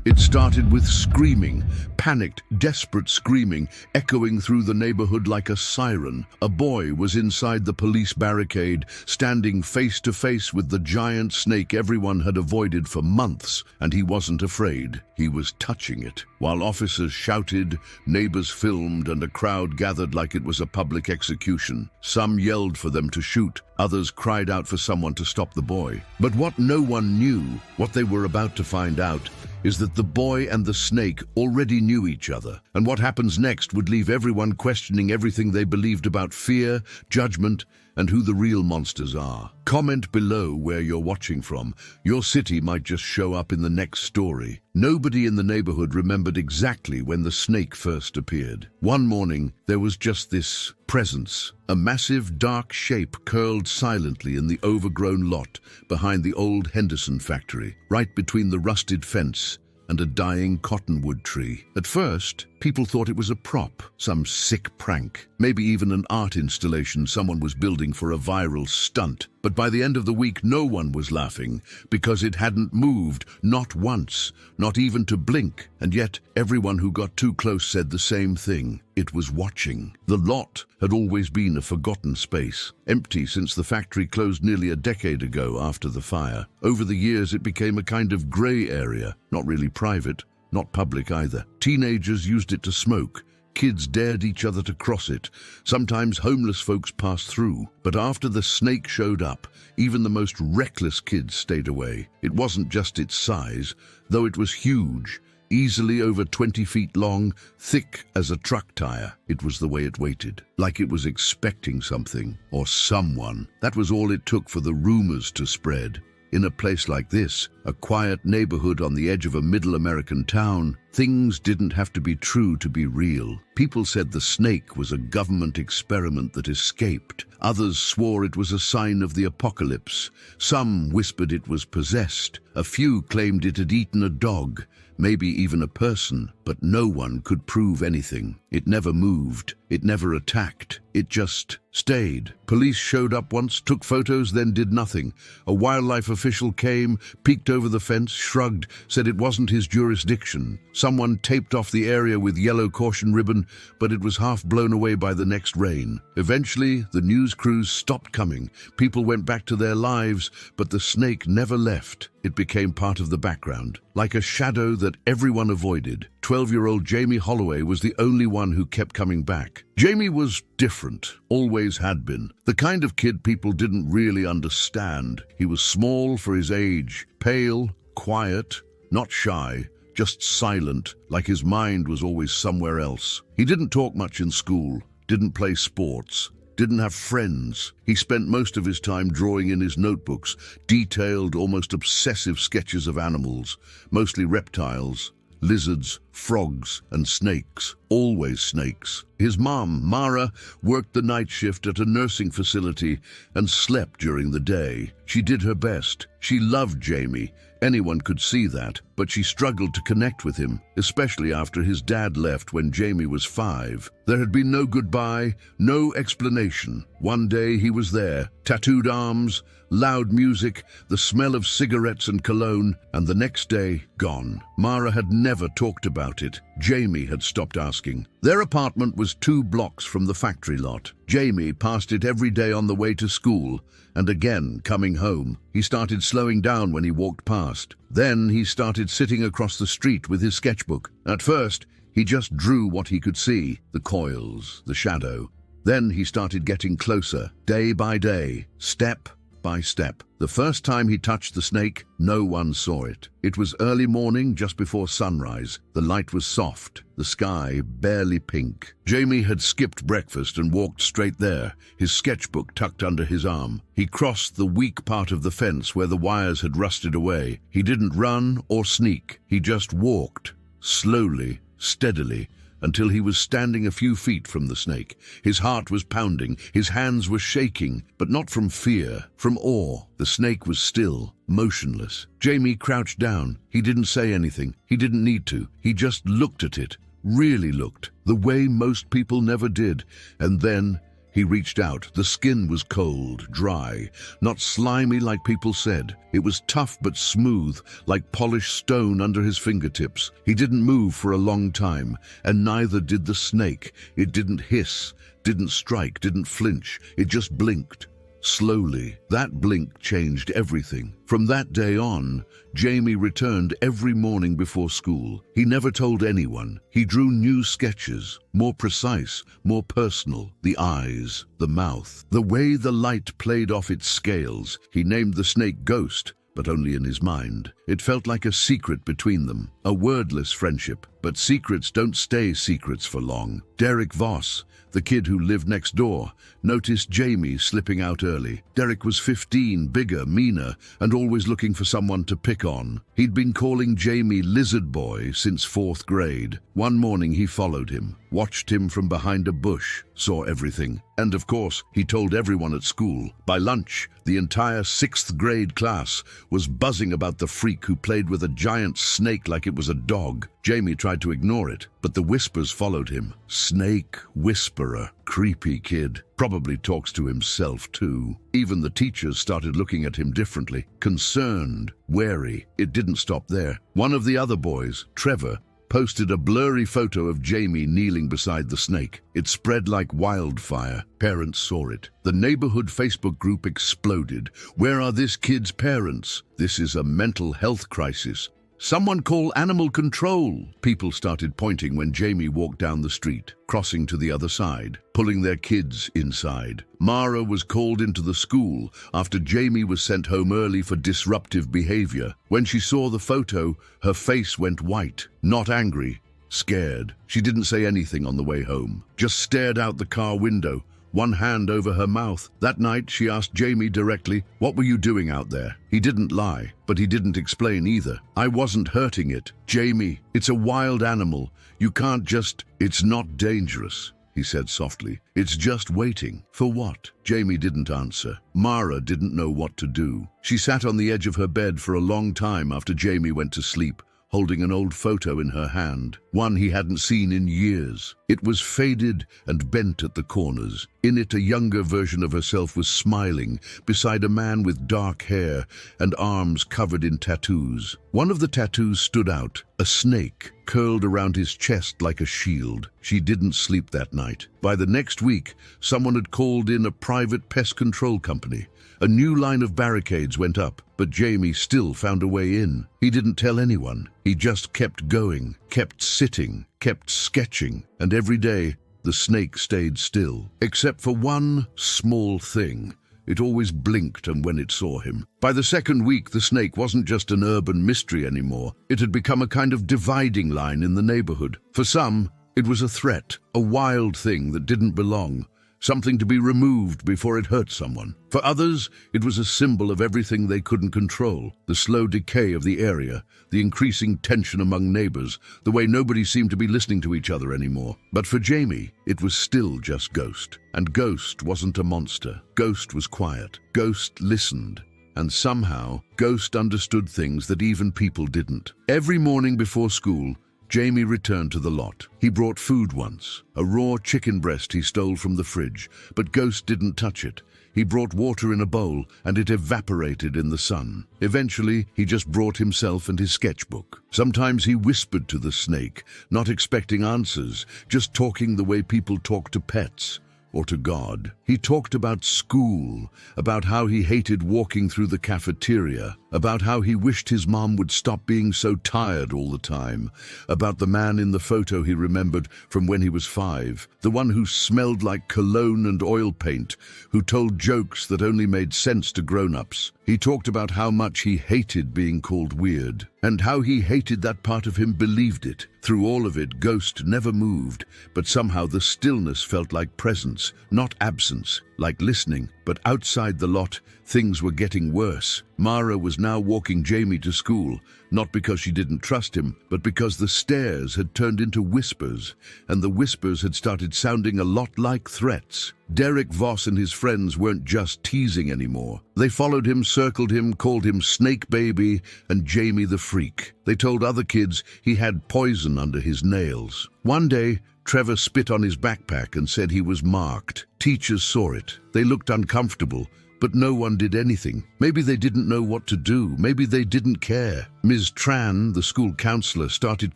It started with screaming, panicked, desperate screaming, echoing through the neighborhood like a siren. A boy was inside the police barricade, standing face to face with the giant snake everyone had avoided for months, and he wasn't afraid. He was touching it. While officers shouted, neighbors filmed, and a crowd gathered like it was a public execution. Some yelled for them to shoot. Others cried out for someone to stop the boy. But what no one knew, what they were about to find out, is that the boy and the snake already knew each other, and what happens next would leave everyone questioning everything they believed about fear, judgment, and who the real monsters are. Comment below where you're watching from. Your city might just show up in the next story. Nobody in the neighborhood remembered exactly when the snake first appeared. One morning, there was just this presence. A massive dark shape curled silently in the overgrown lot behind the old Henderson factory, right between the rusted fence and a dying cottonwood tree. At first, people thought it was a prop, some sick prank, maybe even an art installation someone was building for a viral stunt. But by the end of the week, no one was laughing because it hadn't moved, not once, not even to blink. And yet, everyone who got too close said the same thing. It was watching. The lot had always been a forgotten space, empty since the factory closed nearly a decade ago after the fire. Over the years, it became a kind of gray area, not really private, not public either. Teenagers used it to smoke. Kids dared each other to cross it. Sometimes homeless folks passed through. But after the snake showed up, even the most reckless kids stayed away. It wasn't just its size, though it was huge, easily over 20 feet long, thick as a truck tire. It was the way it waited, like it was expecting something or someone. That was all it took for the rumors to spread. In a place like this, a quiet neighborhood on the edge of a middle American town, things didn't have to be true to be real. People said the snake was a government experiment that escaped. Others swore it was a sign of the apocalypse. Some whispered it was possessed. A few claimed it had eaten a dog, maybe even a person, but no one could prove anything. It never moved. It never attacked. It just stayed. Police showed up once, took photos, then did nothing. A wildlife official came, peeked over the fence, shrugged, said it wasn't his jurisdiction. Someone taped off the area with yellow caution ribbon, but it was half blown away by the next rain. Eventually, the news crews stopped coming. People went back to their lives, but the snake never left. It became part of the background, like a shadow that everyone avoided. 12-year-old Jamie Holloway was the only one who kept coming back. Jamie was different, always had been. The kind of kid people didn't really understand. He was small for his age, pale, quiet, not shy, just silent, like his mind was always somewhere else. He didn't talk much in school, didn't play sports, didn't have friends. He spent most of his time drawing in his notebooks, detailed, almost obsessive sketches of animals, mostly reptiles, lizards, frogs, and snakes. Always snakes. His mom, Mara, worked the night shift at a nursing facility and slept during the day. She did her best. She loved Jamie. Anyone could see that, but she struggled to connect with him, especially after his dad left when Jamie was 5. There had been no goodbye, no explanation. One day he was there, tattooed arms, loud music, the smell of cigarettes and cologne, and the next day, gone. Mara had never talked about it. Jamie had stopped asking. Their apartment was 2 blocks from the factory lot. Jamie passed it every day on the way to school, and again coming home. He started slowing down when he walked past. Then he started sitting across the street with his sketchbook. At first, he just drew what he could see, the coils, the shadow. Then he started getting closer, day by day, step by step. The first time he touched the snake, no one saw it. It was early morning, just before sunrise. The light was soft, the sky barely pink. Jamie had skipped breakfast and walked straight there, his sketchbook tucked under his arm. He crossed the weak part of the fence where the wires had rusted away. He didn't run or sneak. He just walked, slowly, steadily, until he was standing a few feet from the snake. His heart was pounding, his hands were shaking, but not from fear, from awe. The snake was still, motionless. Jamie crouched down. He didn't say anything. He didn't need to. He just looked at it, really looked, the way most people never did. And then He reached out. The skin was cold, dry, not slimy like people said. It was tough but smooth, like polished stone under his fingertips. He didn't move for a long time, and neither did the snake. It didn't hiss, didn't strike, didn't flinch. It just blinked. Slowly, that blink changed everything. From that day on, Jamie returned every morning before school. He never told anyone. He drew new sketches, more precise, more personal. The eyes, the mouth, the way the light played off its scales. He named the snake Ghost, but only in his mind. It felt like a secret between them, a wordless friendship. But secrets don't stay secrets for long. Derek Voss, the kid who lived next door, noticed Jamie slipping out early. Derek was 15, bigger, meaner, and always looking for someone to pick on. He'd been calling Jamie Lizard Boy since 4th grade. One morning he followed him, watched him from behind a bush, saw everything. And of course, he told everyone at school. By lunch, the entire 6th grade class was buzzing about the freak who played with a giant snake like it was a dog. Jamie tried to ignore it, but the whispers followed him. Snake whisperer, creepy kid. Probably talks to himself too. Even the teachers started looking at him differently, concerned, wary. It didn't stop there. One of the other boys, Trevor, posted a blurry photo of Jamie kneeling beside the snake. It spread like wildfire. Parents saw it. The neighborhood Facebook group exploded. Where are this kid's parents? This is a mental health crisis. Someone call animal control. People started pointing when Jamie walked down the street, crossing to the other side, pulling their kids inside. Mara was called into the school after Jamie was sent home early for disruptive behavior. When she saw the photo, her face went white, not angry, scared. She didn't say anything on the way home, just stared out the car window, one hand over her mouth. That night, she asked Jamie directly, "What were you doing out there?" He didn't lie, but he didn't explain either. "I wasn't hurting it. Jamie, it's a wild animal. You can't just..." "It's not dangerous," he said softly. "It's just waiting." "For what?" Jamie didn't answer. Mara didn't know what to do. She sat on the edge of her bed for a long time after Jamie went to sleep, holding an old photo in her hand, one he hadn't seen in years. It was faded and bent at the corners. In it, a younger version of herself was smiling beside a man with dark hair and arms covered in tattoos. One of the tattoos stood out, a snake curled around his chest like a shield. She didn't sleep that night. By the next week, someone had called in a private pest control company. A new line of barricades went up, but Jamie still found a way in. He didn't tell anyone. He just kept going, kept sitting, kept sketching, and every day the snake stayed still, except for one small thing. It always blinked and when it saw him. By the second week, the snake wasn't just an urban mystery anymore. It had become a kind of dividing line in the neighborhood. For some, it was a threat, a wild thing that didn't belong, something to be removed before it hurt someone. For others, it was a symbol of everything they couldn't control, the slow decay of the area, the increasing tension among neighbors, the way nobody seemed to be listening to each other anymore. But for Jamie, it was still just Ghost. And Ghost wasn't a monster. Ghost was quiet. Ghost listened. And somehow, Ghost understood things that even people didn't. Every morning before school, Jamie returned to the lot. He brought food once, a raw chicken breast he stole from the fridge, but Ghost didn't touch it. He brought water in a bowl, and it evaporated in the sun. Eventually, he just brought himself and his sketchbook. Sometimes he whispered to the snake, not expecting answers, just talking the way people talk to pets or to God. He talked about school, about how he hated walking through the cafeteria, about how he wished his mom would stop being so tired all the time, about the man in the photo he remembered from when he was 5, the one who smelled like cologne and oil paint, who told jokes that only made sense to grown-ups. He talked about how much he hated being called weird, and how he hated that part of him believed it. Through all of it, Ghost never moved, but somehow the stillness felt like presence, not absence, like listening. But outside the lot, things were getting worse. Mara was now walking Jamie to school, not because she didn't trust him, but because the stares had turned into whispers, and the whispers had started sounding a lot like threats. Derek Voss and his friends weren't just teasing anymore. They followed him, circled him, called him Snake Baby and Jamie the Freak. They told other kids he had poison under his nails. One day, Trevor spit on his backpack and said he was marked. Teachers saw it. They looked uncomfortable, but no one did anything. Maybe they didn't know what to do. Maybe they didn't care. Ms. Tran, the school counselor, started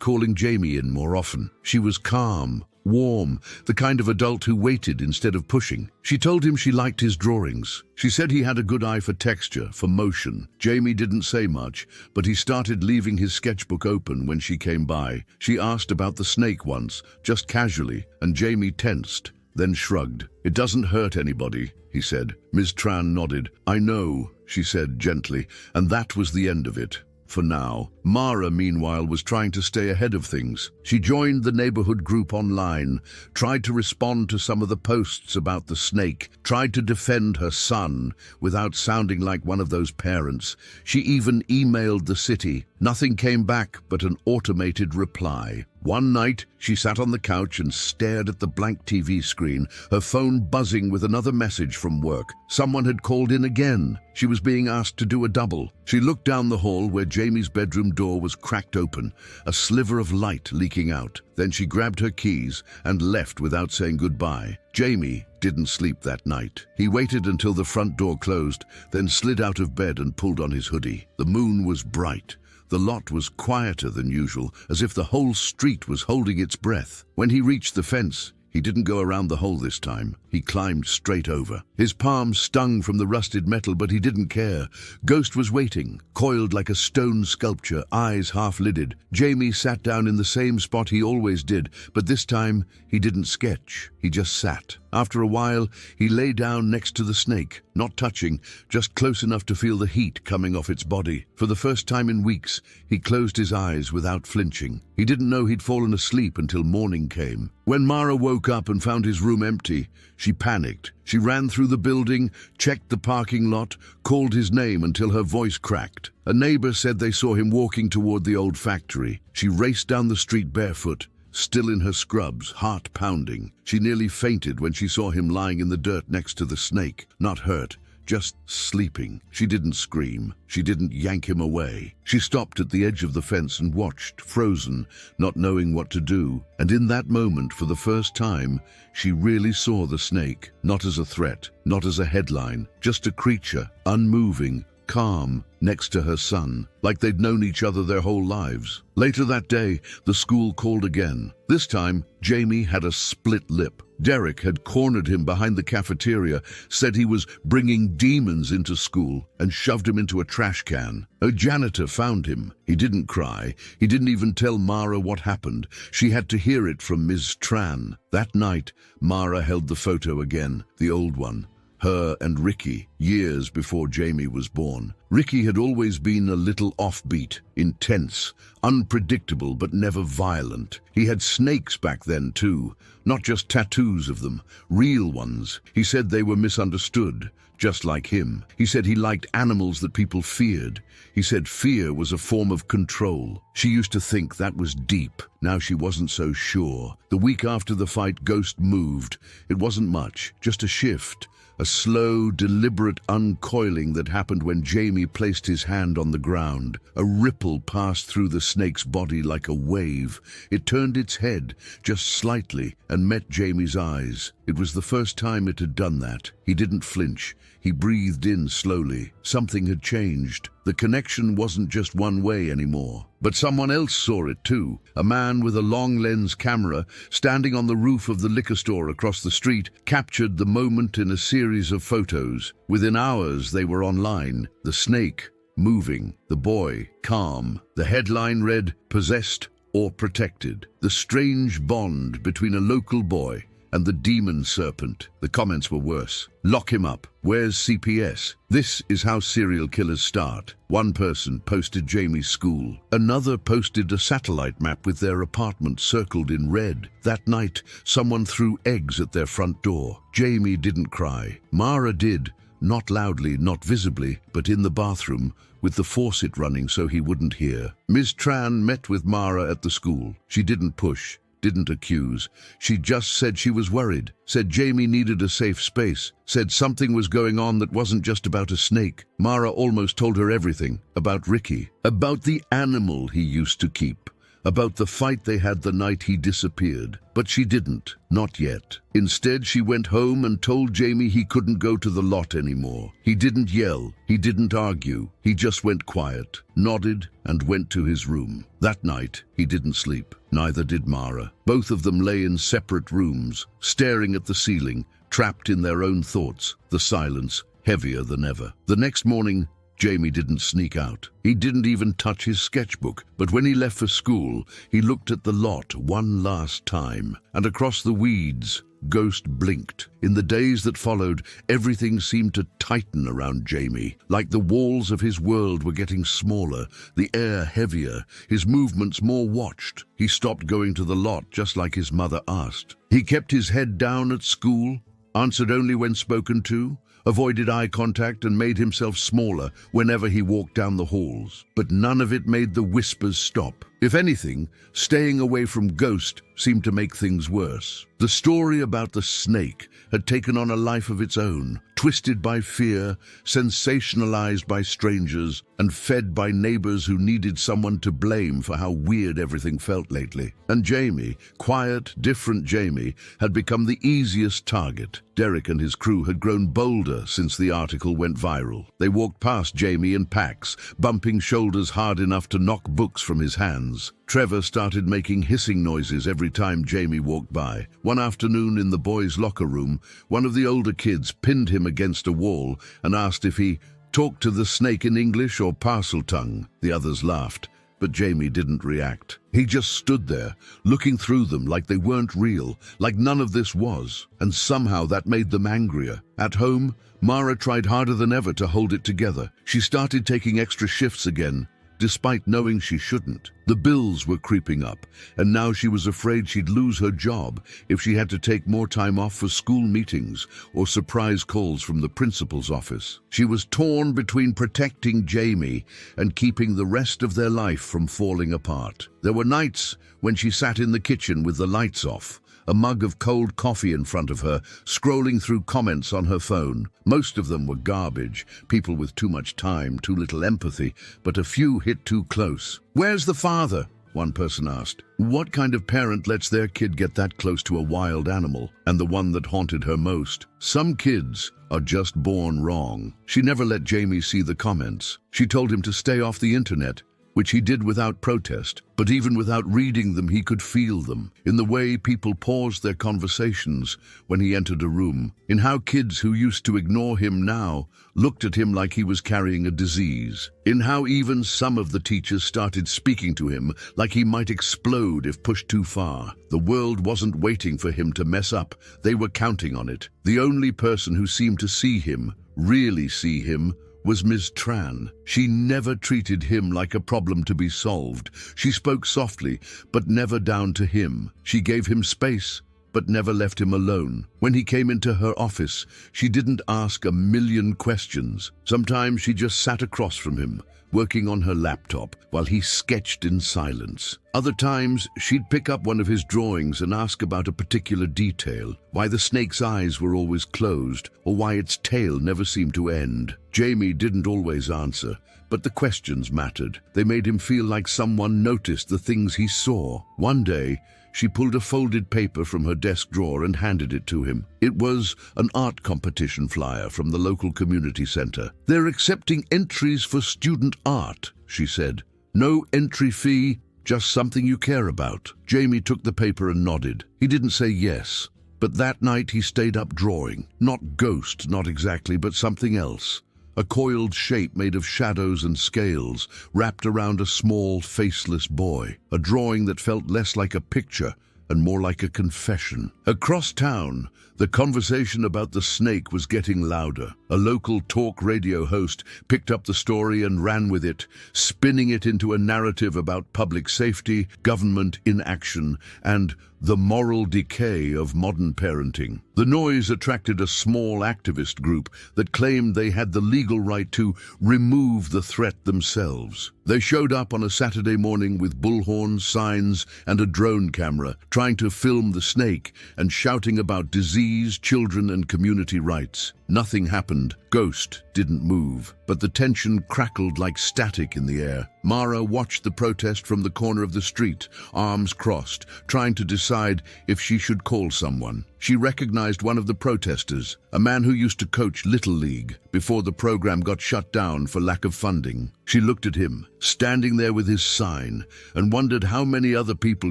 calling Jamie in more often. She was calm, warm, the kind of adult who waited instead of pushing. She told him she liked his drawings. She said he had a good eye for texture, for motion. Jamie didn't say much, but he started leaving his sketchbook open when she came by. She asked about the snake once, just casually, and Jamie tensed, then shrugged. "It doesn't hurt anybody," he said. Ms. Tran nodded. "I know," she said gently, and that was the end of it. For now. Mara, meanwhile, was trying to stay ahead of things. She joined the neighborhood group online, tried to respond to some of the posts about the snake, tried to defend her son without sounding like one of those parents. She even emailed the city. Nothing came back but an automated reply. One night, she sat on the couch and stared at the blank TV screen, her phone buzzing with another message from work. Someone had called in again. She was being asked to do a double. She looked down the hall where Jamie's bedroom door was cracked open, a sliver of light leaking out. Then she grabbed her keys and left without saying goodbye. Jamie didn't sleep that night. He waited until the front door closed, then slid out of bed and pulled on his hoodie. The moon was bright. The lot was quieter than usual, as if the whole street was holding its breath. When he reached the fence, he didn't go around the hole this time. He climbed straight over. His palms stung from the rusted metal, but he didn't care. Ghost was waiting, coiled like a stone sculpture, eyes half-lidded. Jamie sat down in the same spot he always did, but this time he didn't sketch. He just sat. After a while, he lay down next to the snake, not touching, just close enough to feel the heat coming off its body. For the first time in weeks, he closed his eyes without flinching. He didn't know he'd fallen asleep until morning came. When Mara woke up and found his room empty, she panicked. She ran through the building, checked the parking lot, called his name until her voice cracked. A neighbor said they saw him walking toward the old factory. She raced down the street barefoot, still in her scrubs, heart pounding. She nearly fainted when she saw him lying in the dirt next to the snake, not hurt, just sleeping. She didn't scream. She didn't yank him away. She stopped at the edge of the fence and watched, frozen, not knowing what to do. And in that moment, for the first time, she really saw the snake, not as a threat, not as a headline, just a creature, unmoving, calm, next to her son, like they'd known each other their whole lives. Later that day, the school called again. This time, Jamie had a split lip. Derek had cornered him behind the cafeteria, said he was bringing demons into school, and shoved him into a trash can. A janitor found him. He didn't cry. He didn't even tell Mara what happened. She had to hear it from Ms. Tran. That night, Mara held the photo again, the old one. Her and Ricky, years before Jamie was born. Ricky had always been a little offbeat, intense, unpredictable but never violent. He had snakes back then too, not just tattoos of them, real ones. He said they were misunderstood, just like him. He said he liked animals that people feared. He said fear was a form of control. She used to think that was deep. Now she wasn't so sure. The week after the fight, Ghost moved. It wasn't much, just a shift. A slow, deliberate uncoiling that happened when Jamie placed his hand on the ground. A ripple passed through the snake's body like a wave. It turned its head, just slightly, and met Jamie's eyes. It was the first time it had done that. He didn't flinch. He breathed in slowly. Something had changed. The connection wasn't just one way anymore. But someone else saw it too. A man with a long-lens camera, standing on the roof of the liquor store across the street, captured the moment in a series of photos. Within hours, they were online. The snake, moving. The boy, calm. The headline read, "Possessed or Protected." The strange bond between a local boy and the demon serpent. The comments were worse. "Lock him up. Where's CPS? This is how serial killers start." One person posted Jamie's school. Another posted a satellite map with their apartment circled in red. That night, someone threw eggs at their front door. Jamie didn't cry. Mara did. Not loudly, not visibly, but in the bathroom, with the faucet running so he wouldn't hear. Ms. Tran met with Mara at the school. She didn't push, didn't accuse. She just said she was worried, said Jamie needed a safe space, said something was going on that wasn't just about a snake. Mara almost told her everything, about Ricky, about the animal he used to keep, about the fight they had the night he disappeared. But she didn't, not yet. Instead, she went home and told Jamie he couldn't go to the lot anymore. He didn't yell, he didn't argue, he just went quiet, nodded, and went to his room. That night, he didn't sleep. Neither did Mara. Both of them lay in separate rooms, staring at the ceiling, trapped in their own thoughts, the silence heavier than ever. The next morning, Jamie didn't sneak out. He didn't even touch his sketchbook. But when he left for school, he looked at the lot one last time. And across the weeds, Ghost blinked. In the days that followed, everything seemed to tighten around Jamie. Like the walls of his world were getting smaller, the air heavier, his movements more watched. He stopped going to the lot just like his mother asked. He kept his head down at school, answered only when spoken to, avoided eye contact and made himself smaller whenever he walked down the halls. But none of it made the whispers stop. If anything, staying away from Ghost seemed to make things worse. The story about the snake had taken on a life of its own, twisted by fear, sensationalized by strangers, and fed by neighbors who needed someone to blame for how weird everything felt lately. And Jamie, quiet, different Jamie, had become the easiest target. Derek and his crew had grown bolder since the article went viral. They walked past Jamie in packs, bumping shoulders hard enough to knock books from his hands. Trevor started making hissing noises every time Jamie walked by. One afternoon in the boys' locker room, one of the older kids pinned him against a wall and asked if he talked to the snake in English or Parseltongue. The others laughed, but Jamie didn't react. He just stood there, looking through them like they weren't real, like none of this was. And somehow that made them angrier. At home, Mara tried harder than ever to hold it together. She started taking extra shifts again, despite knowing she shouldn't. The bills were creeping up, and now she was afraid she'd lose her job if she had to take more time off for school meetings or surprise calls from the principal's office. She was torn between protecting Jamie and keeping the rest of their life from falling apart. There were nights when she sat in the kitchen with the lights off, a mug of cold coffee in front of her, scrolling through comments on her phone. Most of them were garbage, people with too much time, too little empathy, but a few hit too close. "Where's the father?" one person asked. What kind of parent lets their kid get that close to a wild animal? And the one that haunted her most: some kids are just born wrong. She never let Jamie see the comments. She told him to stay off the internet, which he did without protest, but even without reading them, he could feel them, in the way people paused their conversations when he entered a room, in how kids who used to ignore him now looked at him like he was carrying a disease, in how even some of the teachers started speaking to him like he might explode if pushed too far. The world wasn't waiting for him to mess up, they were counting on it. The only person who seemed to see him, really see him, was Ms. Tran. She never treated him like a problem to be solved. She spoke softly, but never down to him. She gave him space, but never left him alone. When he came into her office, she didn't ask a million questions. Sometimes she just sat across from him, working on her laptop, while he sketched in silence. Other times, she'd pick up one of his drawings and ask about a particular detail, why the snake's eyes were always closed, or why its tail never seemed to end. Jamie didn't always answer, but the questions mattered. They made him feel like someone noticed the things he saw. One day, she pulled a folded paper from her desk drawer and handed it to him. It was an art competition flyer from the local community center. "They're accepting entries for student art," she said. "No entry fee, just something you care about." Jamie took the paper and nodded. He didn't say yes, but that night he stayed up drawing. Not Ghost, not exactly, but something else. A coiled shape made of shadows and scales, wrapped around a small, faceless boy. A drawing that felt less like a picture and more like a confession. Across town, the conversation about the snake was getting louder. A local talk radio host picked up the story and ran with it, spinning it into a narrative about public safety, government inaction, and the moral decay of modern parenting. The noise attracted a small activist group that claimed they had the legal right to remove the threat themselves. They showed up on a Saturday morning with bullhorns, signs, and a drone camera, trying to film the snake and shouting about disease, children, and community rights. Nothing happened. Ghost didn't move, but the tension crackled like static in the air. Mara watched the protest from the corner of the street, arms crossed, trying to decide if she should call someone. She recognized one of the protesters, a man who used to coach Little League before the program got shut down for lack of funding. She looked at him, standing there with his sign, and wondered how many other people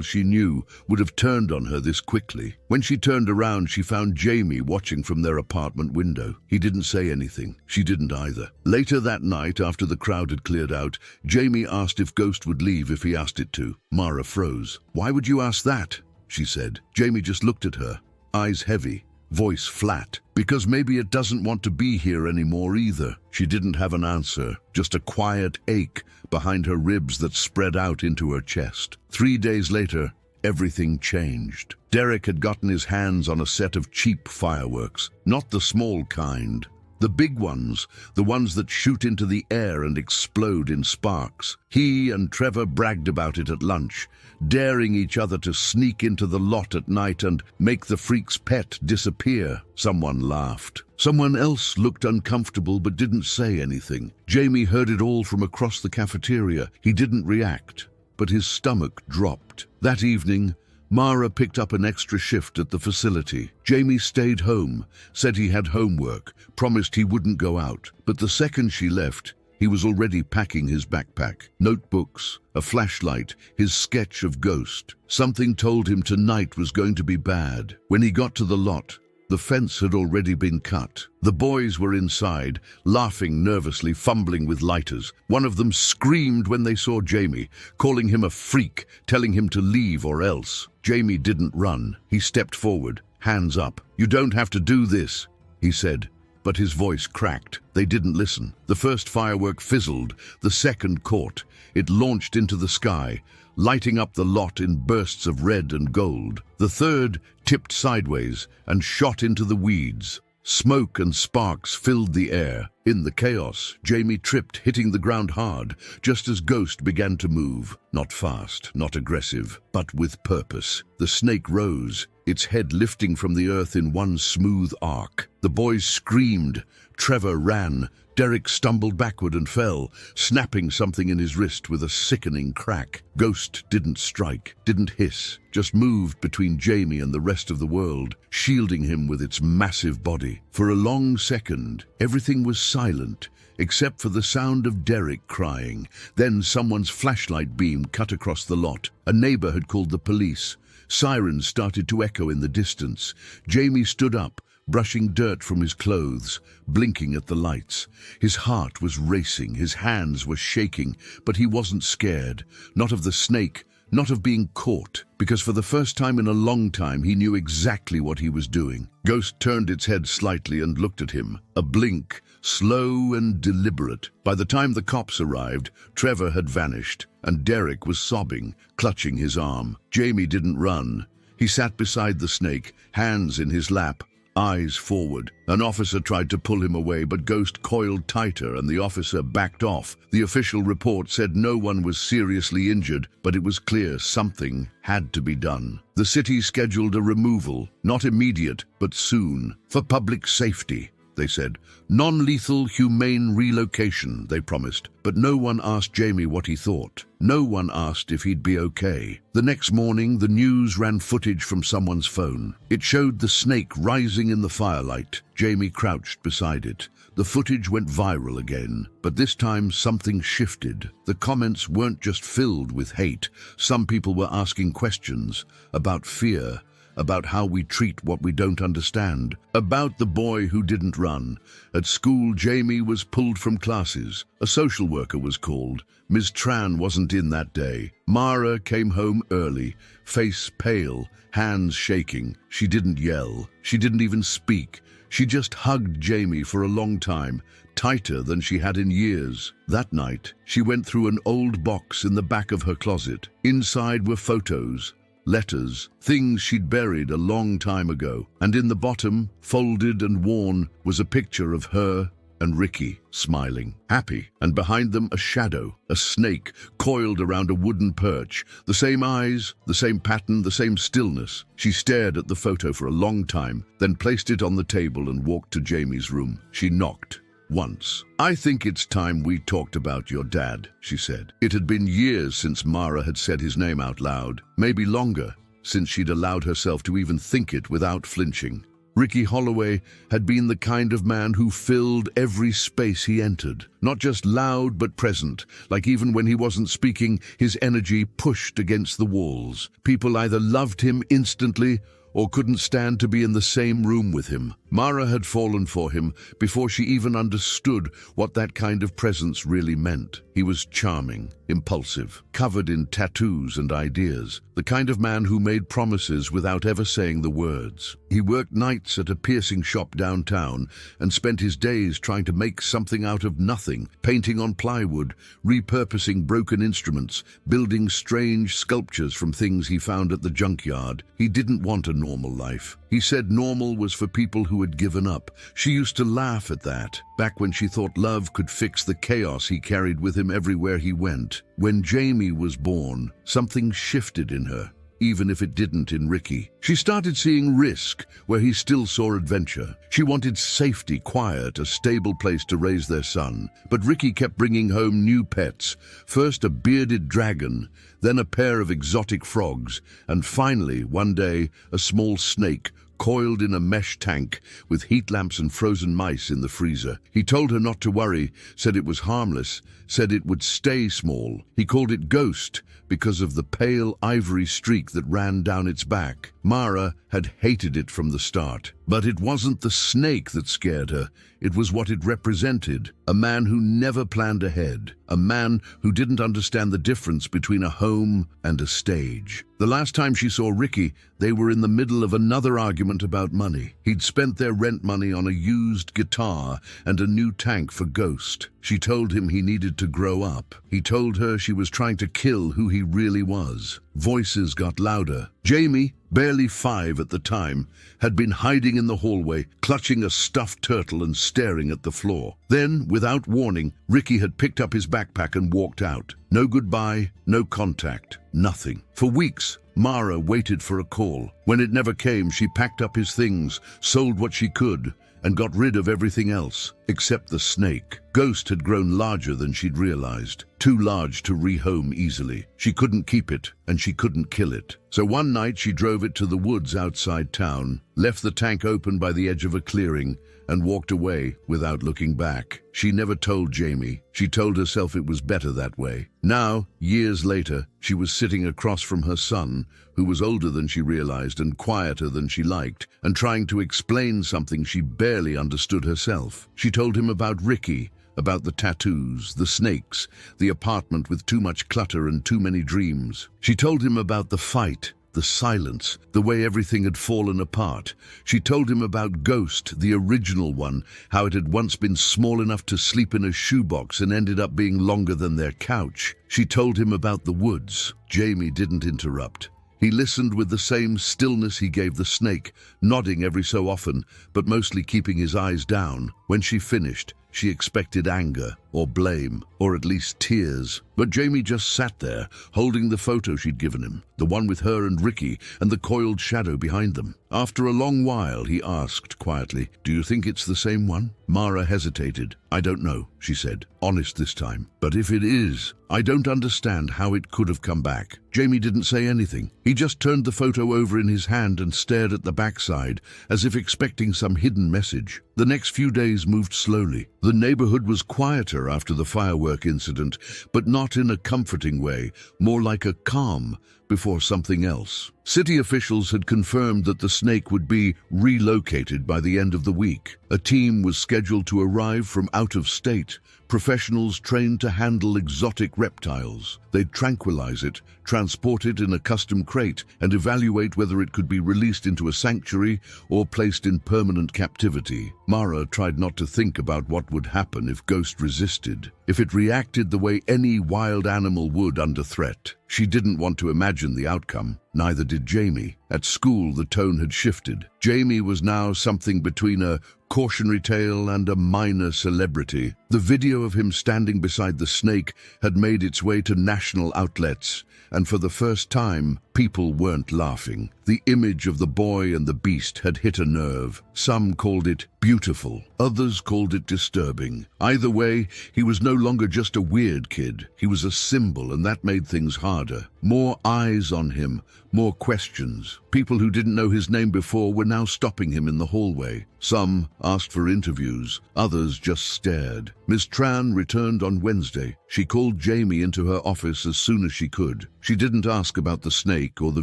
she knew would have turned on her this quickly. When she turned around, she found Jamie watching from their apartment window. He didn't say anything. She didn't either. Later that night, after the crowd had cleared out, Jamie asked if Ghost would leave if he asked it to. Mara froze. "Why would you ask that?" she said. Jamie just looked at her, eyes heavy, voice flat. "Because maybe it doesn't want to be here anymore either." She didn't have an answer, just a quiet ache behind her ribs that spread out into her chest. 3 days later, everything changed. Derek had gotten his hands on a set of cheap fireworks, not the small kind. The big ones, the ones that shoot into the air and explode in sparks. He and Trevor bragged about it at lunch, daring each other to sneak into the lot at night and make the freak's pet disappear. Someone laughed. Someone else looked uncomfortable but didn't say anything. Jamie heard it all from across the cafeteria. He didn't react, but his stomach dropped. That evening, Mara picked up an extra shift at the facility. Jamie stayed home, said he had homework, promised he wouldn't go out. But the second she left, he was already packing his backpack. Notebooks, a flashlight, his sketch of Ghost. Something told him tonight was going to be bad. When he got to the lot, the fence had already been cut. The boys were inside, laughing nervously, fumbling with lighters. One of them screamed when they saw Jamie, calling him a freak, telling him to leave or else. Jamie didn't run. He stepped forward, hands up. "You don't have to do this," he said, but his voice cracked. They didn't listen. The first firework fizzled, the second caught. It launched into the sky, lighting up the lot in bursts of red and gold. The third tipped sideways and shot into the weeds. Smoke and sparks filled the air. In the chaos, Jamie tripped, hitting the ground hard, just as Ghost began to move. Not fast, not aggressive, but with purpose. The snake rose, its head lifting from the earth in one smooth arc. The boys screamed. Trevor ran. Derek stumbled backward and fell, snapping something in his wrist with a sickening crack. Ghost didn't strike, didn't hiss, just moved between Jamie and the rest of the world, shielding him with its massive body. For a long second, everything was silent, except for the sound of Derek crying. Then someone's flashlight beam cut across the lot. A neighbor had called the police. Sirens started to echo in the distance. Jamie stood up, brushing dirt from his clothes, blinking at the lights. His heart was racing, his hands were shaking, but he wasn't scared. Not of the snake, not of being caught, because for the first time in a long time he knew exactly what he was doing. Ghost turned its head slightly and looked at him, a blink, slow and deliberate. By the time the cops arrived, Trevor had vanished, and Derek was sobbing, clutching his arm. Jamie didn't run. He sat beside the snake, hands in his lap, eyes forward. An officer tried to pull him away, but Ghost coiled tighter and the officer backed off. The official report said no one was seriously injured, but it was clear something had to be done. The city scheduled a removal, not immediate, but soon, for public safety, they said. Non-lethal, humane relocation, they promised. But no one asked Jamie what he thought. No one asked if he'd be okay. The next morning, the news ran footage from someone's phone. It showed the snake rising in the firelight. Jamie crouched beside it. The footage went viral again, but this time something shifted. The comments weren't just filled with hate. Some people were asking questions about fear, about how we treat what we don't understand, about the boy who didn't run. At school, Jamie was pulled from classes. A social worker was called. Ms. Tran wasn't in that day. Mara came home early, face pale, hands shaking. She didn't yell. She didn't even speak. She just hugged Jamie for a long time, tighter than she had in years. That night, she went through an old box in the back of her closet. Inside were photos, letters, things she'd buried a long time ago. And in the bottom, folded and worn, was a picture of her and Ricky, smiling, happy, and behind them a shadow, a snake coiled around a wooden perch, the same eyes, the same pattern, the same stillness. She stared at the photo for a long time, then placed it on the table and walked to Jamie's room. She knocked once. "I think it's time we talked about your dad," she said. It had been years since Mara had said his name out loud, maybe longer, since she'd allowed herself to even think it without flinching. Ricky Holloway had been the kind of man who filled every space he entered. Not just loud, but present, like even when he wasn't speaking, his energy pushed against the walls. People either loved him instantly or couldn't stand to be in the same room with him. Mara had fallen for him before she even understood what that kind of presence really meant. He was charming, impulsive, covered in tattoos and ideas, the kind of man who made promises without ever saying the words. He worked nights at a piercing shop downtown and spent his days trying to make something out of nothing, painting on plywood, repurposing broken instruments, building strange sculptures from things he found at the junkyard. He didn't want a normal life. He said normal was for people who had given up. She used to laugh at that, back when she thought love could fix the chaos he carried with him everywhere he went. When Jamie was born, something shifted in her, even if it didn't in Ricky. She started seeing risk where he still saw adventure. She wanted safety, quiet, a stable place to raise their son. But Ricky kept bringing home new pets, first a bearded dragon, then a pair of exotic frogs, and finally, one day, a small snake coiled in a mesh tank with heat lamps and frozen mice in the freezer. He told her not to worry, said it was harmless, said it would stay small. He called it Ghost because of the pale ivory streak that ran down its back. Mara had hated it from the start. But it wasn't the snake that scared her. It was what it represented. A man who never planned ahead. A man who didn't understand the difference between a home and a stage. The last time she saw Ricky, they were in the middle of another argument about money. He'd spent their rent money on a used guitar and a new tank for Ghost. She told him he needed to grow up. He told her she was trying to kill who he really was. Voices got louder. Jamie, barely 5 at the time, had been hiding in the hallway, clutching a stuffed turtle and staring at the floor. Then, without warning, Ricky had picked up his backpack and walked out. No goodbye, no contact, nothing. For weeks, Mara waited for a call. When it never came, she packed up his things, sold what she could, and got rid of everything else, except the snake. Ghost had grown larger than she'd realized, too large to rehome easily. She couldn't keep it, and she couldn't kill it. So one night she drove it to the woods outside town, left the tank open by the edge of a clearing, and walked away without looking back. She never told Jamie. She told herself it was better that way. Now, years later, she was sitting across from her son, who was older than she realized and quieter than she liked, and trying to explain something she barely understood herself. She told him about Ricky, about the tattoos, the snakes, the apartment with too much clutter and too many dreams. She told him about the fight, the silence, the way everything had fallen apart. She told him about Ghost, the original one, how it had once been small enough to sleep in a shoebox and ended up being longer than their couch. She told him about the woods. Jamie didn't interrupt. He listened with the same stillness he gave the snake, nodding every so often, but mostly keeping his eyes down. When she finished, she expected anger, or blame, or at least tears. But Jamie just sat there, holding the photo she'd given him, the one with her and Ricky, and the coiled shadow behind them. After a long while, he asked quietly, "Do you think it's the same one?" Mara hesitated. "I don't know," she said, honest this time. "But if it is, I don't understand how it could have come back." Jamie didn't say anything. He just turned the photo over in his hand and stared at the backside, as if expecting some hidden message. The next few days moved slowly. The neighborhood was quieter after the firework incident, but not in a comforting way, more like a calm, before something else. City officials had confirmed that the snake would be relocated by the end of the week. A team was scheduled to arrive from out of state, professionals trained to handle exotic reptiles. They'd tranquilize it, transport it in a custom crate, and evaluate whether it could be released into a sanctuary or placed in permanent captivity. Mara tried not to think about what would happen if Ghost resisted, if it reacted the way any wild animal would under threat. She didn't want to imagine the outcome. Neither did Jamie. At school, the tone had shifted. Jamie was now something between a cautionary tale and a minor celebrity. The video of him standing beside the snake had made its way to national outlets, and for the first time, people weren't laughing. The image of the boy and the beast had hit a nerve. Some called it beautiful, others called it disturbing. Either way, he was no longer just a weird kid. He was a symbol, and that made things harder. More eyes on him, more questions. People who didn't know his name before were now stopping him in the hallway. Some asked for interviews, others just stared. Miss Tran returned on Wednesday. She called Jamie into her office as soon as she could. She didn't ask about the snake or the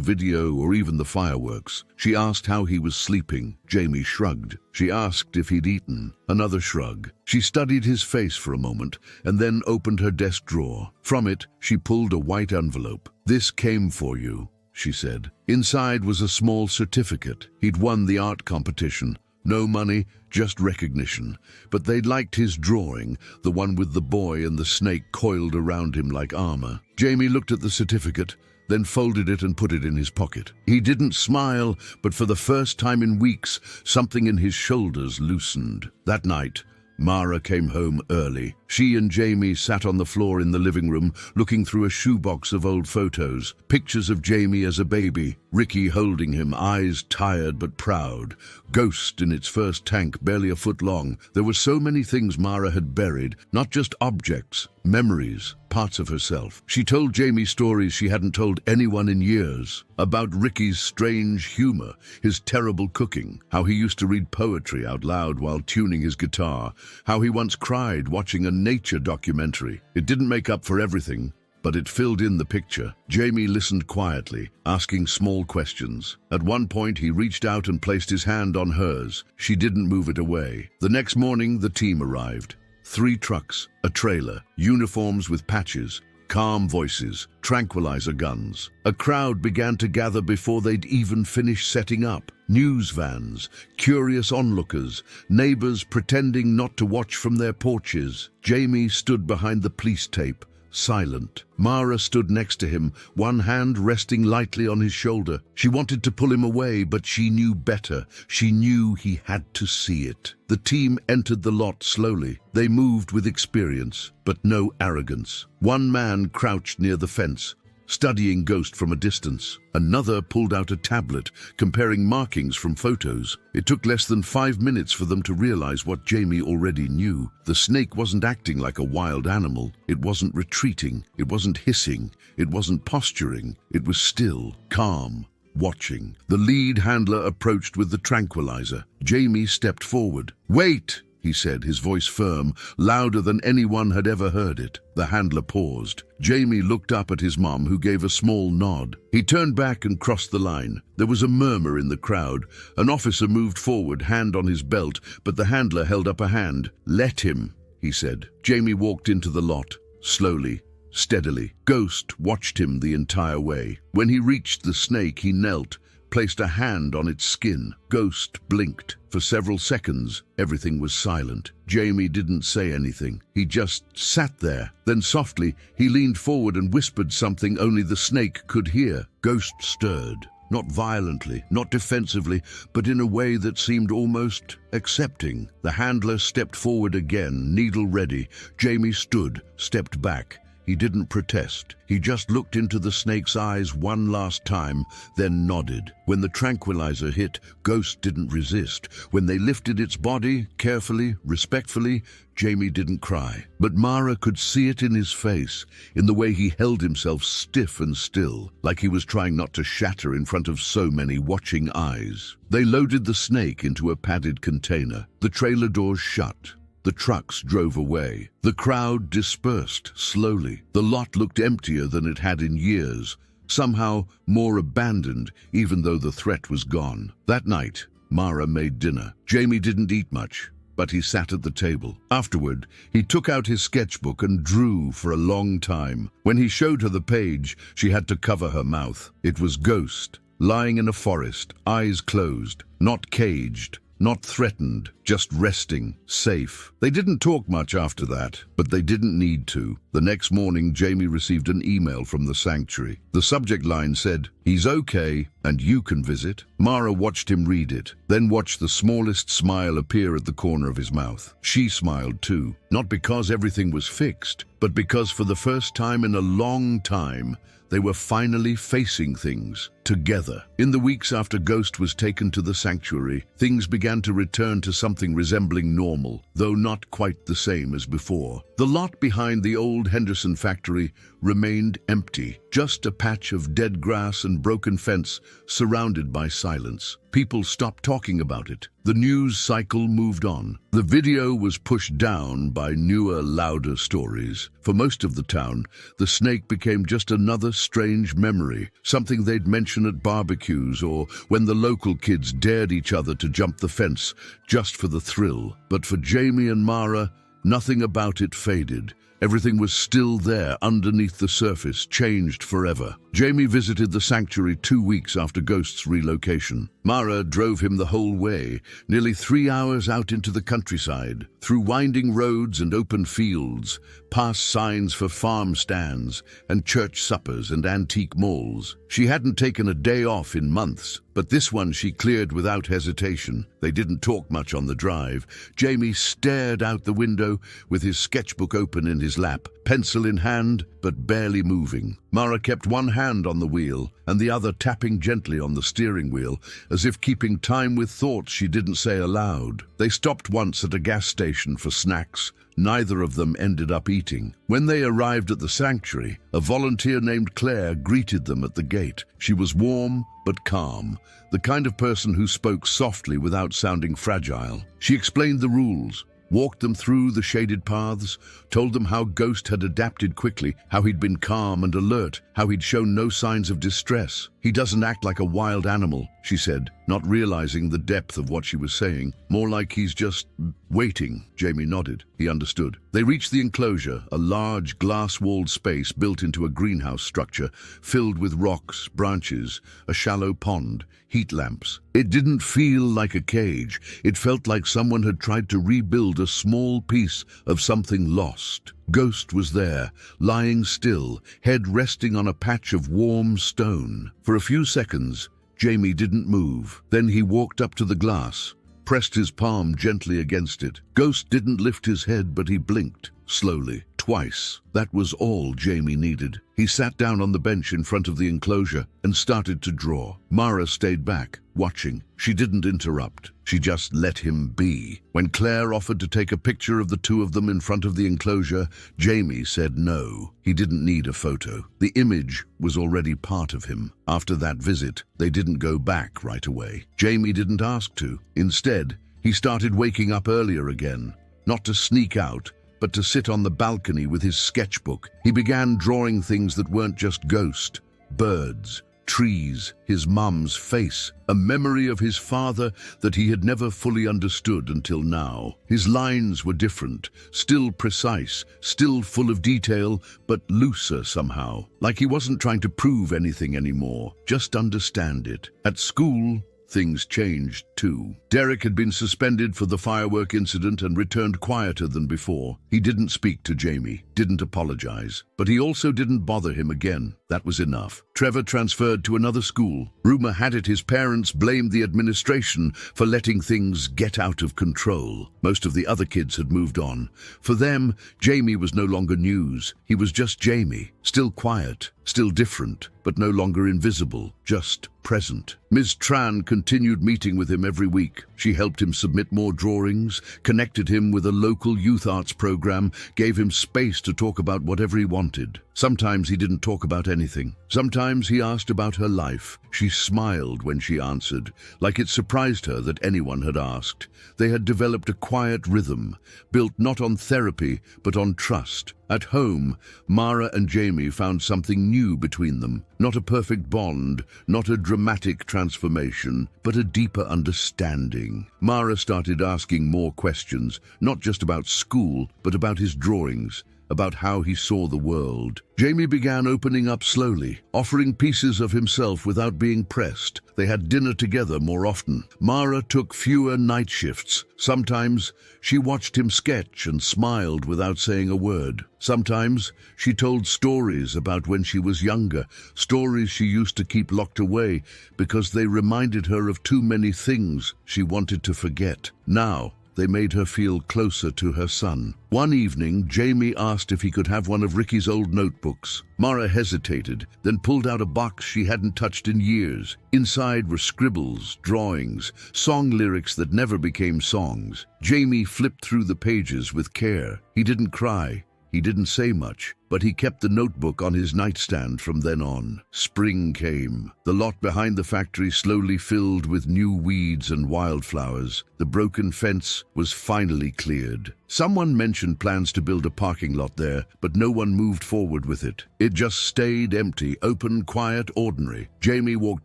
video or even the fireworks. She asked how he was sleeping. Jamie shrugged. She asked if he'd eaten. Another shrug. She studied his face for a moment and then opened her desk drawer. From it, she pulled a white envelope. "This came for you," she said. Inside was a small certificate. He'd won the art competition. No money, just recognition. But they'd liked his drawing, the one with the boy and the snake coiled around him like armor. Jamie looked at the certificate, then folded it and put it in his pocket. He didn't smile, but for the first time in weeks, something in his shoulders loosened. That night, Mara came home early. She and Jamie sat on the floor in the living room, looking through a shoebox of old photos. Pictures of Jamie as a baby, Ricky holding him, eyes tired but proud. Ghost in its first tank, barely a foot long. There were so many things Mara had buried, not just objects, memories, parts of herself. She told Jamie stories she hadn't told anyone in years. About Ricky's strange humor, his terrible cooking, how he used to read poetry out loud while tuning his guitar, how he once cried watching a nature documentary. It didn't make up for everything, but it filled in the picture. Jamie listened quietly, asking small questions. At one point, he reached out and placed his hand on hers. She didn't move it away. The next morning, the team arrived. 3 trucks, a trailer, uniforms with patches, calm voices, tranquilizer guns. A crowd began to gather before they'd even finished setting up. News vans, curious onlookers, neighbors pretending not to watch from their porches. Jamie stood behind the police tape, silent. Mara stood next to him, one hand resting lightly on his shoulder. She wanted to pull him away, but she knew better. She knew he had to see it. The team entered the lot slowly. They moved with experience, but no arrogance. One man crouched near the fence, studying Ghost from a distance. Another pulled out a tablet, comparing markings from photos. It took less than 5 minutes for them to realize what Jamie already knew. The snake wasn't acting like a wild animal. It wasn't retreating. It wasn't hissing. It wasn't posturing. It was still, calm, watching. The lead handler approached with the tranquilizer. Jamie stepped forward. "Wait!" he said, his voice firm, louder than anyone had ever heard it. The handler paused. Jamie looked up at his mom, who gave a small nod. He turned back and crossed the line. There was a murmur in the crowd. An officer moved forward, hand on his belt, but the handler held up a hand. "Let him," he said. Jamie walked into the lot, slowly, steadily. Ghost watched him the entire way. When he reached the snake, he knelt, placed a hand on its skin. Ghost blinked. For several seconds, everything was silent. Jamie didn't say anything. He just sat there. Then softly, he leaned forward and whispered something only the snake could hear. Ghost stirred. Not violently, not defensively, but in a way that seemed almost accepting. The handler stepped forward again, needle ready. Jamie stood, stepped back. He didn't protest. He just looked into the snake's eyes one last time, then nodded. When the tranquilizer hit, Ghost didn't resist. When they lifted its body, carefully, respectfully, Jamie didn't cry. But Mara could see it in his face, in the way he held himself stiff and still, like he was trying not to shatter in front of so many watching eyes. They loaded the snake into a padded container. The trailer doors shut. The trucks drove away. The crowd dispersed slowly. The lot looked emptier than it had in years, somehow more abandoned, even though the threat was gone. That night, Mara made dinner. Jamie didn't eat much, but he sat at the table. Afterward, he took out his sketchbook and drew for a long time. When he showed her the page, she had to cover her mouth. It was Ghost, lying in a forest, eyes closed, not caged, not threatened, just resting, safe. They didn't talk much after that, but they didn't need to. The next morning, Jamie received an email from the sanctuary. The subject line said, "He's okay, and you can visit." Mara watched him read it, then watched the smallest smile appear at the corner of his mouth. She smiled too, not because everything was fixed, but because for the first time in a long time, they were finally facing things together. In the weeks after Ghost was taken to the sanctuary, things began to return to something resembling normal, though not quite the same as before. The lot behind the old Henderson factory remained empty, just a patch of dead grass and broken fence surrounded by silence. People stopped talking about it. The news cycle moved on. The video was pushed down by newer, louder stories. For most of the town, the snake became just another strange memory, something they'd mention at barbecues or when the local kids dared each other to jump the fence just for the thrill. But for Jamie and Mara, nothing about it faded. Everything was still there underneath the surface, changed forever. Jamie visited the sanctuary 2 weeks after Ghost's relocation. Mara drove him the whole way, nearly 3 hours out into the countryside, through winding roads and open fields, past signs for farm stands and church suppers and antique malls. She hadn't taken a day off in months, but this one she cleared without hesitation. They didn't talk much on the drive. Jamie stared out the window with his sketchbook open in his lap, pencil in hand, but barely moving. Mara kept one hand on the wheel and the other tapping gently on the steering wheel, as if keeping time with thoughts she didn't say aloud. They stopped once at a gas station for snacks. Neither of them ended up eating. When they arrived at the sanctuary, a volunteer named Claire greeted them at the gate. She was warm but calm, the kind of person who spoke softly without sounding fragile. She explained the rules, walked them through the shaded paths, told them how Ghost had adapted quickly, how he'd been calm and alert, how he'd shown no signs of distress. "He doesn't act like a wild animal," she said, not realizing the depth of what she was saying. "More like he's just waiting." Jamie nodded. He understood. They reached the enclosure, a large glass-walled space built into a greenhouse structure, filled with rocks, branches, a shallow pond, heat lamps. It didn't feel like a cage. It felt like someone had tried to rebuild a small piece of something lost. Ghost was there, lying still, head resting on a patch of warm stone. For a few seconds, Jamie didn't move. Then he walked up to the glass, pressed his palm gently against it. Ghost didn't lift his head, but he blinked, slowly, twice. That was all Jamie needed. He sat down on the bench in front of the enclosure and started to draw. Mara stayed back, watching. She didn't interrupt. She just let him be. When Claire offered to take a picture of the two of them in front of the enclosure, Jamie said no. He didn't need a photo. The image was already part of him. After that visit, they didn't go back right away. Jamie didn't ask to. Instead, he started waking up earlier again, not to sneak out, but to sit on the balcony with his sketchbook. He began drawing things that weren't just Ghost, birds, trees, his mum's face, a memory of his father that he had never fully understood until now. His lines were different, still precise, still full of detail, but looser somehow, like he wasn't trying to prove anything anymore, just understand it. At school, things changed too. Derek had been suspended for the firework incident and returned quieter than before. He didn't speak to Jamie, didn't apologize, but he also didn't bother him again. That was enough. Trevor transferred to another school. Rumor had it his parents blamed the administration for letting things get out of control. Most of the other kids had moved on. For them, Jamie was no longer news. He was just Jamie, still quiet, still different, but no longer invisible, just present. Ms. Tran continued meeting with him every week. She helped him submit more drawings, connected him with a local youth arts program, gave him space to talk about whatever he wanted. Sometimes he didn't talk about anything. Sometimes he asked about her life. She smiled when she answered, like it surprised her that anyone had asked. They had developed a quiet rhythm, built not on therapy, but on trust. At home, Mara and Jamie found something new between them. Not a perfect bond, not a dramatic transformation, but a deeper understanding. Mara started asking more questions, not just about school, but about his drawings, about how he saw the world. Jamie began opening up slowly, offering pieces of himself without being pressed. They had dinner together more often. Mara took fewer night shifts. Sometimes she watched him sketch and smiled without saying a word. Sometimes she told stories about when she was younger, stories she used to keep locked away because they reminded her of too many things she wanted to forget. Now, they made her feel closer to her son. One evening, Jamie asked if he could have one of Ricky's old notebooks. Mara hesitated, then pulled out a box she hadn't touched in years. Inside were scribbles, drawings, song lyrics that never became songs. Jamie flipped through the pages with care. He didn't cry. He didn't say much, but he kept the notebook on his nightstand from then on. Spring came. The lot behind the factory slowly filled with new weeds and wildflowers. The broken fence was finally cleared. Someone mentioned plans to build a parking lot there, but no one moved forward with it. It just stayed empty, open, quiet, ordinary. Jamie walked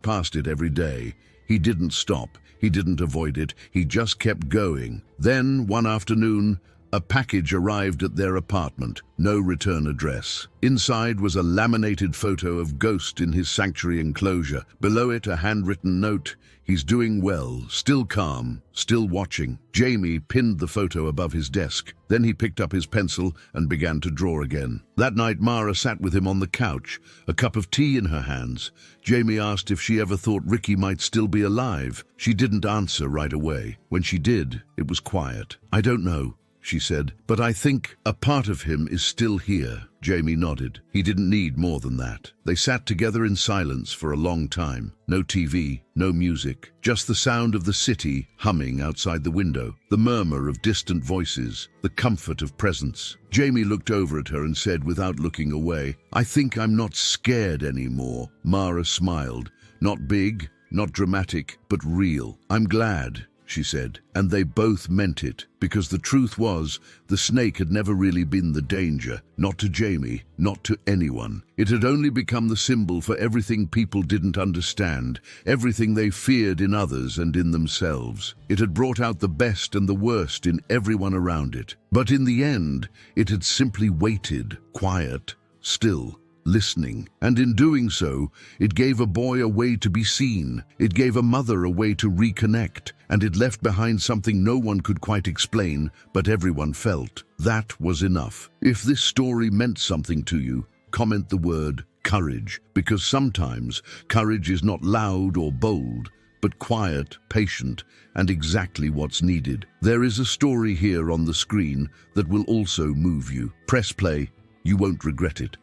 past it every day. He didn't stop. He didn't avoid it. He just kept going. Then, one afternoon, a package arrived at their apartment, no return address. Inside was a laminated photo of Ghost in his sanctuary enclosure. Below it, a handwritten note. He's doing well, still calm, still watching. Jamie pinned the photo above his desk. Then he picked up his pencil and began to draw again. That night, Mara sat with him on the couch, a cup of tea in her hands. Jamie asked if she ever thought Ricky might still be alive. She didn't answer right away. When she did, it was quiet. "I don't know," she said, "but I think a part of him is still here." Jamie nodded. He didn't need more than that. They sat together in silence for a long time. No TV, no music, just the sound of the city humming outside the window, the murmur of distant voices, the comfort of presence. Jamie looked over at her and said without looking away, "I think I'm not scared anymore." Mara smiled. Not big, not dramatic, but real. "I'm glad," she said, and they both meant it, because the truth was, the snake had never really been the danger, not to Jamie, not to anyone. It had only become the symbol for everything people didn't understand, everything they feared in others and in themselves. It had brought out the best and the worst in everyone around it. But in the end, it had simply waited, quiet, still, listening, and in doing so, it gave a boy a way to be seen, it gave a mother a way to reconnect, and it left behind something no one could quite explain, but everyone felt. That was enough. If this story meant something to you, comment the word courage, because sometimes courage is not loud or bold, but quiet, patient, and exactly what's needed. There is a story here on the screen that will also move you. Press play. You won't regret it.